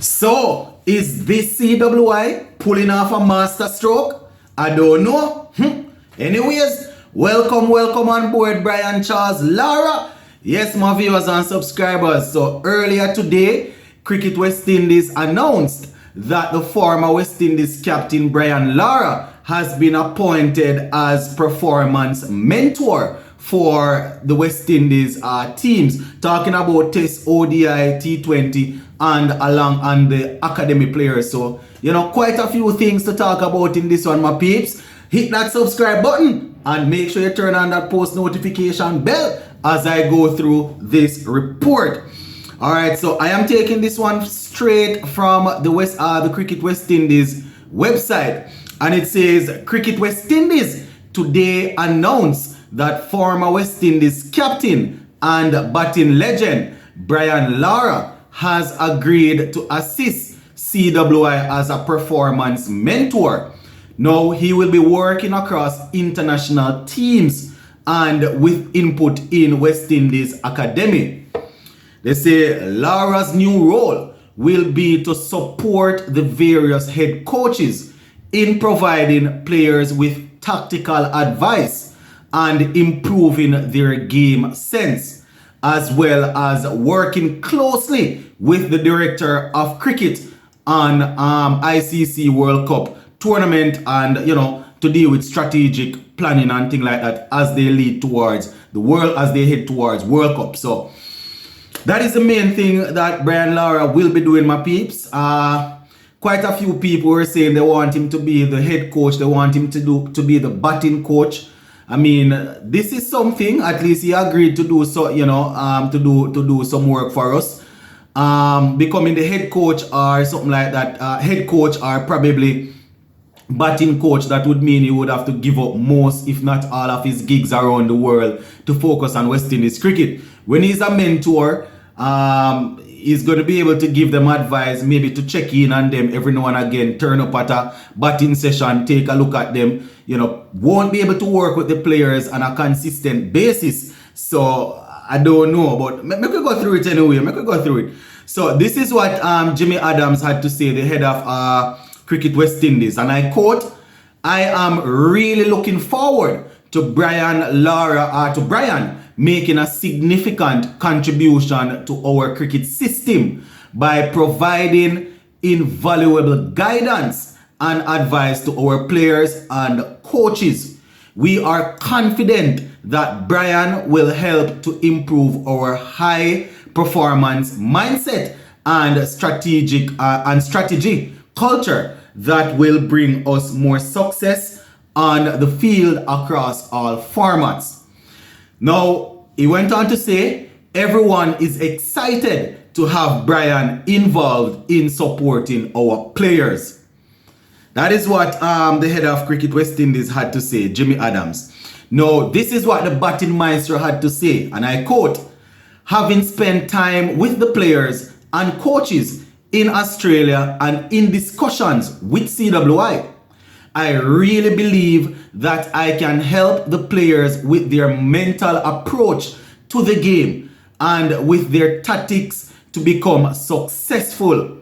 So, is this CWI pulling off a master stroke? I don't know. Anyways, welcome on board, Brian Charles Lara. Yes, my viewers and subscribers. So, earlier today, Cricket West Indies announced that the former West Indies captain Brian Lara has been appointed as performance mentor for the West Indies teams, talking about Test, ODI, T20 and the academy players. So, quite a few things to talk about in this one, my peeps. Hit that subscribe button and make sure you turn on that post notification bell as I go through this report. Alright, so I am taking this one straight from the Cricket West Indies website, and it says Cricket West Indies today announced that former West Indies captain and batting legend Brian Lara has agreed to assist CWI as a performance mentor. Now he will be working across international teams and with input in West Indies Academy. They say Lara's new role will be to support the various head coaches in providing players with tactical advice and improving their game sense, as well as working closely with the director of cricket on ICC World Cup tournament and to deal with strategic planning and things like that as they lead towards as they head towards World Cup. So that is the main thing that Brian Lara will be doing, my peeps. Quite a few people were saying they want him to be the head coach, they want him to be the batting coach. I mean, this is something, at least he agreed to do so, to do some work for us. Becoming the head coach or something like that, head coach or probably batting coach, that would mean he would have to give up most, if not all, of his gigs around the world to focus on West Indies cricket. When he's a mentor, he's going to be able to give them advice, maybe to check in on them every now and again, turn up at a batting session, take a look at them, won't be able to work with the players on a consistent basis. So I don't know, but make we go through it anyway. So this is what Jimmy Adams had to say, the head of Cricket West Indies, and I quote, "I am really looking forward to Brian making a significant contribution to our cricket system by providing invaluable guidance and advice to our players and coaches. We are confident that Brian will help to improve our high performance mindset and strategy culture that will bring us more success on the field across all formats." Now, he went on to say, everyone is excited to have Brian involved in supporting our players. That is what the head of Cricket West Indies had to say, Jimmy Adams. Now, this is what the batting maestro had to say, and I quote, "Having spent time with the players and coaches in Australia and in discussions with CWI, I really believe that I can help the players with their mental approach to the game and with their tactics to become successful.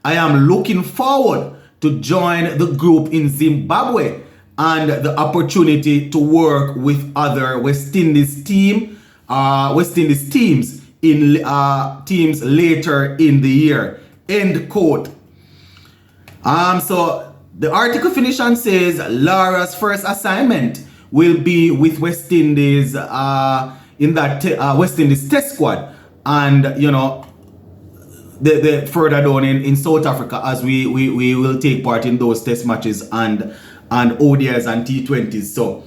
I am looking forward to join the group in Zimbabwe and the opportunity to work with other West Indies teams in teams later in the year." End quote. So the article finish and says Lara's first assignment will be with West Indies in that West Indies test squad, and the further down in South Africa, as we will take part in those test matches and ODIs and T20s. So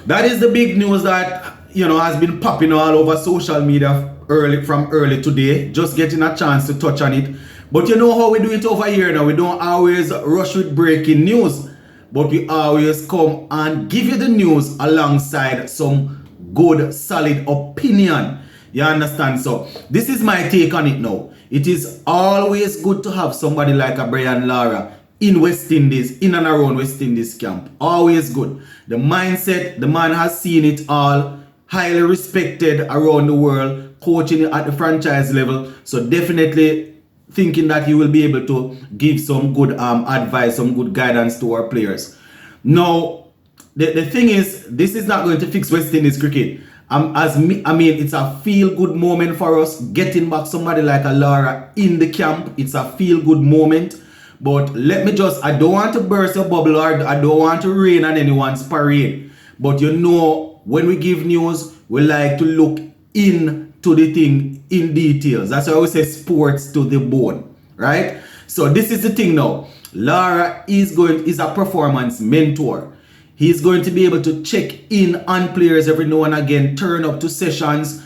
that is the big news that has been popping all over social media from early today. Just getting a chance to touch on it. But you know how we do it over here now. We don't always rush with breaking news, but we always come and give you the news alongside some good, solid opinion. You understand? So this is my take on it now. It is always good to have somebody like a Brian Lara in West Indies, in and around West Indies camp. Always good. The mindset, the man has seen it all. Highly respected around the world, coaching at the franchise level. So definitely thinking that he will be able to give some good advice, some good guidance to our players. Now, the thing is, this is not going to fix West Indies cricket. It's a feel-good moment for us, getting back somebody like a Lara in the camp. It's a feel-good moment. But I don't want to burst a bubble, or I don't want to rain on anyone's parade. But when we give news, we like to look into the thing in details. That's why we say sports to the bone, right? So this is the thing now. Lara is a performance mentor. He's going to be able to check in on players every now and again, turn up to sessions,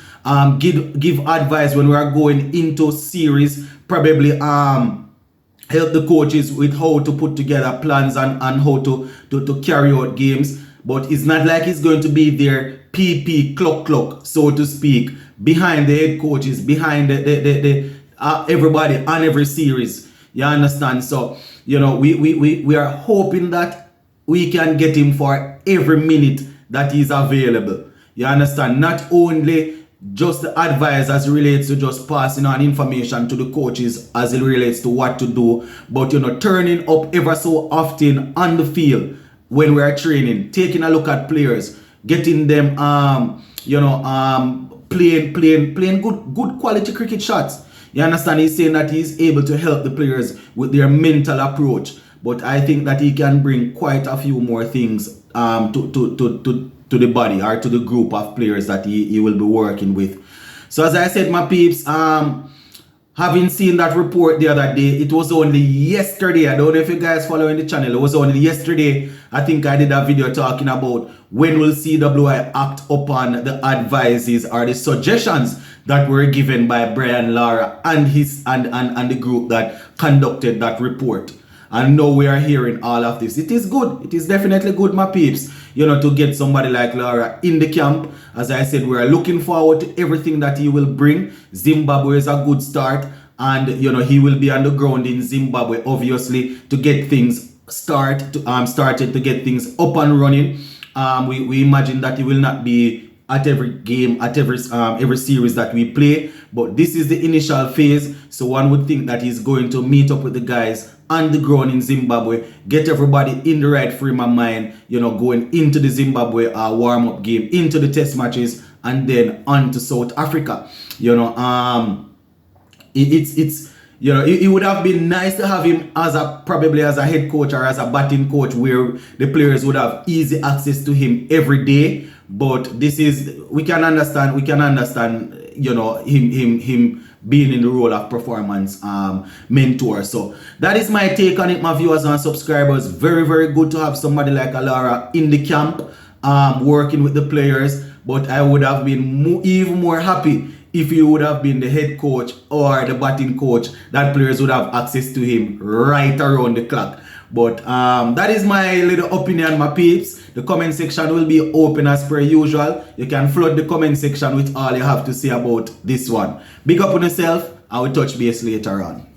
give advice when we are going into series, probably help the coaches with how to put together plans and how to carry out games. But it's not like he's going to be there PP clock, so to speak, behind the head coaches, behind the everybody on every series. You understand? So, we are hoping that we can get him for every minute that he's available. You understand? Not only just the advice as it relates to just passing on information to the coaches as it relates to what to do, but turning up ever so often on the field when we are training, taking a look at players, getting them playing good quality cricket shots. You understand? He's saying that he's able to help the players with their mental approach. But I think that he can bring quite a few more things to the body, or to the group of players that he will be working with. So as I said, my peeps, having seen that report the other day, it was only yesterday. I don't know if you guys following the channel. It was only yesterday. I think I did a video talking about when will CWI act upon the advices or the suggestions that were given by Brian Lara and and the group that conducted that report. And now we are hearing all of this. It is good. It is definitely good, my peeps, to get somebody like Lara in the camp. As I said, we are looking forward to everything that he will bring. Zimbabwe is a good start. And, he will be on the ground in Zimbabwe, obviously, to get things started, to get things up and running. We imagine that he will not be at every game, at every series that we play. But this is the initial phase. So one would think that he's going to meet up with the guys on the ground in Zimbabwe, get everybody in the right frame of mind, going into the Zimbabwe warm-up game, into the test matches, and then on to South Africa. It would have been nice to have him probably as a head coach or as a batting coach, where the players would have easy access to him every day. But we can understand, him being in the role of performance mentor. So that is my take on it, my viewers and subscribers. Very, very good to have somebody like Lara in the camp, working with the players. But I would have been even more happy if he would have been the head coach or the batting coach, that players would have access to him right around the clock. But that is my little opinion, my peeps. The comment section will be open as per usual. You can flood the comment section with all you have to say about this one. Big up on yourself. I will touch base later on.